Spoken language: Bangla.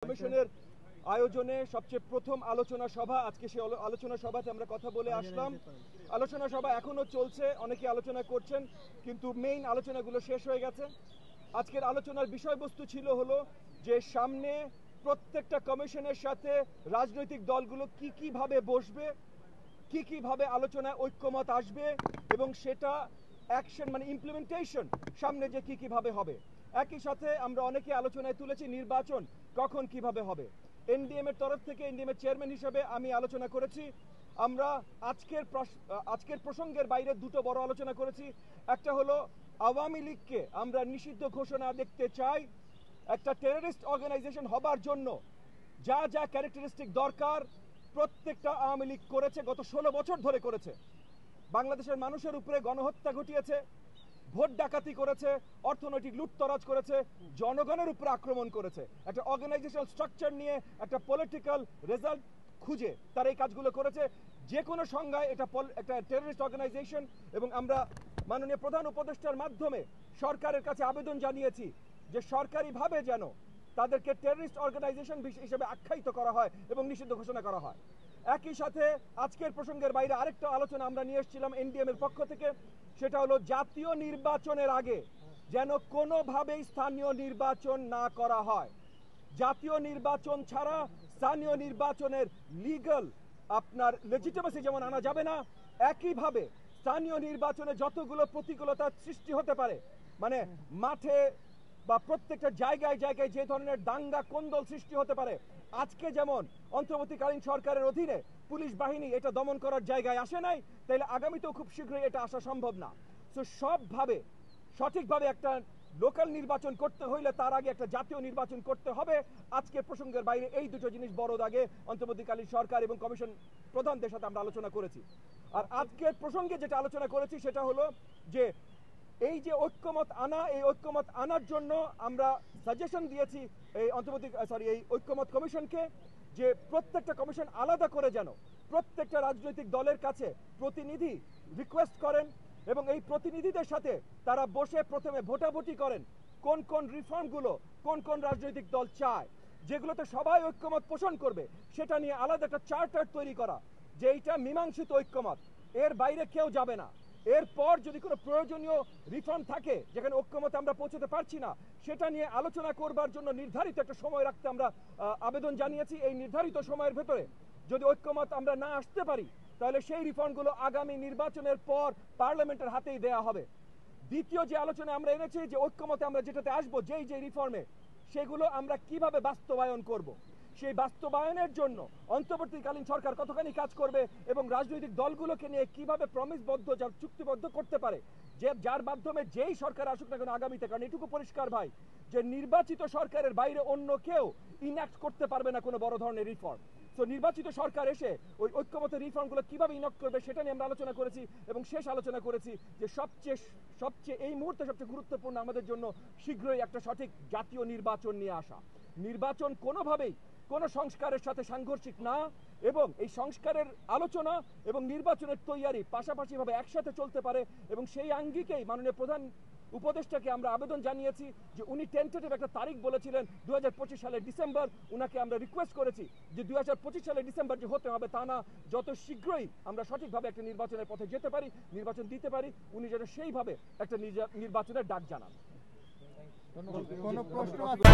কমিশনের আয়োজনে সবচেয়ে প্রথম আলোচনা সভা। আজকে সেই আলোচনা সভাতে আমরা কথা বলে আসলাম। আলোচনা সভা এখনো চলছে, অনেকে আলোচনা করছেন, কিন্তু মেইন আলোচনাগুলো শেষ হয়ে গেছে। আজকের আলোচনার বিষয়বস্তু ছিল হলো যে সামনে প্রত্যেকটা কমিশনের সাথে রাজনৈতিক দলগুলো কিভাবে বসবে, কিভাবে আলোচনায় ঐক্যমত আসবে এবং সেটা অ্যাকশন মানে ইমপ্লিমেন্টেশন সামনে যে কিভাবে হবে। একই সাথে আমরা অনেকে আলোচনায় তুলেছি নির্বাচন কখন কিভাবে হবে। এনডিএম এর তরফ থেকে এনডিএম এর চেয়ারম্যান হিসেবে আমি আলোচনা করেছি। আমরা আজকের প্রসঙ্গের বাইরে দুটো বড় আলোচনা করেছি। একটা হলো আওয়ামী লীগকে আমরা নিষিদ্ধ ঘোষণা দেখতে চাই। একটা টেররিস্ট অর্গানাইজেশন হবার জন্য যা যা ক্যারেক্টারিস্টিক দরকার প্রত্যেকটা আওয়ামী লীগ করেছে, গত 16 বছর ধরে করেছে। বাংলাদেশের মানুষের উপরে গণহত্যা ঘটিয়েছে, ভোট ডাকাতি করেছে, অর্থনৈতিক লুটতরাজ করেছে, জনগণের উপরে আক্রমণ করেছে। একটা অর্গানাইজেশনাল স্ট্রাকচার নিয়ে একটা পলিটিক্যাল রেজাল্ট খুঁজে তারা এই কাজগুলো করেছে। যে কোনো সংজ্ঞায় এটা একটা টেররিস্ট অর্গানাইজেশন। এবং আমরা মাননীয় প্রধান উপদেষ্টার মাধ্যমে সরকারের কাছে আবেদন জানিয়েছি যে সরকারিভাবে যেন তাদেরকে টেররিস্ট অর্গানাইজেশন হিসেবে আখ্যায়িত করা হয় এবং নিষিদ্ধ ঘোষণা করা হয়। একই সাথে আজকের প্রসঙ্গের বাইরে আরেকটা আলোচনা আমরা নিয়ে এসেছিলাম এনডিএম এর পক্ষ থেকে। সেটা হলো জাতীয় নির্বাচনের আগে যেন কোনোভাবেই স্থানীয় নির্বাচন না করা হয়। জাতীয় নির্বাচন ছাড়া স্থানীয় নির্বাচনের লিগ্যাল আপনার লেজিটিমেসি যেমন আনা যাবে না, একইভাবে স্থানীয় নির্বাচনে যতগুলো প্রতিকূলতার সৃষ্টি হতে পারে, মানে মাঠে বা প্রত্যেকটা জায়গায় জায়গায় যে ধরনের দাঙ্গা কোন্দল সৃষ্টি হতে পারে, আজকে যেমন অন্তর্বর্তীকালীন সরকারের অধীনে পুলিশ বাহিনী এটা দমন করার জায়গায় আসে নাই, তাইলে আগামীতেও খুব শীঘ্রই এটা আসা সম্ভব না। তো সবভাবে সঠিকভাবে একটা লোকাল নির্বাচন করতে হইলে তার আগে একটা জাতীয় নির্বাচন করতে হবে। আজকে প্রসঙ্গের বাইরে এই দুটো জিনিস বড় দাগে অন্তর্বর্তীকালীন সরকার এবং কমিশন প্রধানদের সাথে আমরা আলোচনা করেছি। আর আজকের প্রসঙ্গে যেটা আলোচনা করেছি সেটা হলো যে এই যে ঐক্যমত আনা, এই ঐক্যমত আনার জন্য আমরা সাজেশন দিয়েছি এই এই ঐক্যমত কমিশনকে যে প্রত্যেকটা কমিশন আলাদা করে যেন প্রত্যেকটা রাজনৈতিক দলের কাছে প্রতিনিধি রিকোয়েস্ট করেন এবং এই প্রতিনিধিদের সাথে তারা বসে প্রথমে ভোটাভুটি করেন কোন কোন রিফর্মগুলো কোন কোন রাজনৈতিক দল চায়, যেগুলোতে সবাই ঐক্যমত পোষণ করবে সেটা নিয়ে আলাদা একটা চার্টার তৈরি করা, যে এইটা মীমাংসিত ঐক্যমত, এর বাইরে কেউ যাবে না। এরপর যদি কোনো প্রয়োজনীয় রিফর্ম থাকে যেখানে ঐক্যমতে আমরা পৌঁছতে পারছি না, সেটা নিয়ে আলোচনা করবার জন্য নির্ধারিত একটা সময় রাখতে আমরা আবেদন জানিয়েছি। এই নির্ধারিত সময়ের ভেতরে যদি ঐক্যমত আমরা না আসতে পারি তাহলে সেই রিফর্মগুলো আগামী নির্বাচনের পর পার্লামেন্টের হাতেই দেয়া হবে। দ্বিতীয় যে আলোচনা আমরা এনেছি যে ঐক্যমতে আমরা যেটাতে আসবো, যে রিফর্মে সেগুলো আমরা কিভাবে বাস্তবায়ন করব, সেই বাস্তবায়নের জন্য অন্তর্বর্তীকালীন সরকার কতখানি কাজ করবে এবং রাজনৈতিক দলগুলোকে নিয়ে কিভাবে প্রমিসবদ্ধ চুক্তিবদ্ধ করতে পারে, যে যার মাধ্যমে যেই সরকার আসুক না কেন আগামীতে, কারণ এটুকু পরিষ্কার ভাই যে নির্বাচিত সরকারের বাইরে অন্য কেউ ইনঅ্যাক্ট করতে পারবে না কোনো বড় ধরনের রিফর্ম। তো নির্বাচিত সরকার এসে ওই ঐক্যমত রিফর্মগুলো কিভাবে ইনঅ্যাক্ট করবে সেটা নিয়ে আমরা আলোচনা করেছি এবং শেষ আলোচনা করেছি যে সবচেয়ে এই মুহূর্তে সবচেয়ে গুরুত্বপূর্ণ আমাদের জন্য শীঘ্রই একটা সঠিক জাতীয় নির্বাচন নিয়ে আসা। নির্বাচন কোনোভাবেই কোনো সংস্কারের সাথে সাংঘর্ষিক না এবং এই সংস্কারের আলোচনা এবং নির্বাচনের তৈয়ারি পাশাপাশিভাবে একসাথে চলতে পারে এবং সেই আঙ্গিকেই মাননীয় প্রধান উপদেষ্টাকে আমরা আবেদন জানিয়েছি যে উনি টেন্টেটিভ একটা তারিখ বলেছিলেন 2025 সালের ডিসেম্বর। উনাকে আমরা রিকোয়েস্ট করেছি যে 2025 সালের ডিসেম্বর যে হতে হবে তা না, যত শীঘ্রই আমরা সঠিকভাবে একটা নির্বাচনের পথে যেতে পারি, নির্বাচন দিতে পারি, উনি যেন সেইভাবে একটা নির্বাচনের ডাক জানান। কোনো প্রশ্ন আছে?